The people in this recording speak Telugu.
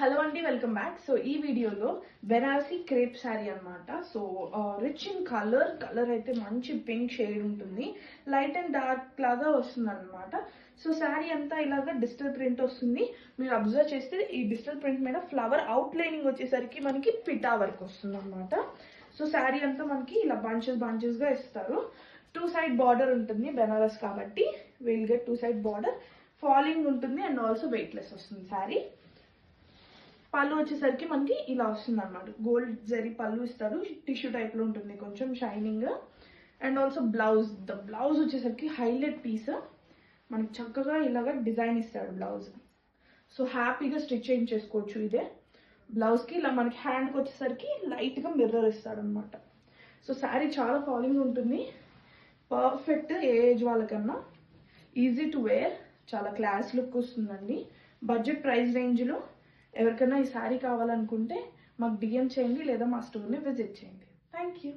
హలో అండి, వెల్కమ్ బ్యాక్. సో ఈ వీడియోలో బెనారసీ క్రేప్ శారీ అనమాట. సో రిచ్ ఇన్ కలర్ అయితే మంచి పింక్ షేడ్ ఉంటుంది, లైట్ అండ్ డార్క్ లాగా వస్తుంది అనమాట. సో శారీ అంతా ఇలాగా డిజిటల్ ప్రింట్ వస్తుంది. మీరు అబ్జర్వ్ చేస్తే ఈ డిజిటల్ ప్రింట్ మీద ఫ్లవర్ అవుట్ లైనింగ్ వచ్చేసరికి మనకి పిటా వర్క్ వస్తుంది అనమాట. సో శారీ అంతా మనకి ఇలా బంచెస్ గా ఇస్తారు. 2 side బార్డర్ ఉంటుంది, బెనారస్ కాబట్టి will get 2 side border. Falling ఉంటుంది అండ్ ఆల్సో వెయిట్లెస్ వస్తుంది శారీ. పళ్ళు వచ్చేసరికి మనకి ఇలా వస్తుంది అనమాట. గోల్డ్ జరీ పళ్ళు ఇస్తారు, టిష్యూ టైప్ లో ఉంటుంది, కొంచెం షైనింగ్. అండ్ ఆల్సో బ్లౌజ్ వచ్చేసరికి హైలైట్ పీస్ మనకి చక్కగా ఇలాగా డిజైన్ ఇస్తాడు బ్లౌజ్. సో హ్యాపీగా స్టిచ్ చేయించేసుకోవచ్చు. ఇదే బ్లౌజ్ కి ఇలా మనకి హ్యాండ్కి వచ్చేసరికి లైట్ గా మిర్రర్ ఇస్తాడు అనమాట. సో శారీ చాలా ఫాలింగ్ ఉంటుంది, పర్ఫెక్ట్ ఏ ఏజ్ వాళ్ళకన్నా, ఈజీ టు వేర్, చాలా క్లాస్ లుక్ వస్తుందండి. బడ్జెట్ ప్రైస్ రేంజ్లో ఎవరికైనా ఈ శారీ కావాలనుకుంటే మాకు డిఎం చేయండి లేదా మా స్టోర్ని విజిట్ చేయండి. Thank you.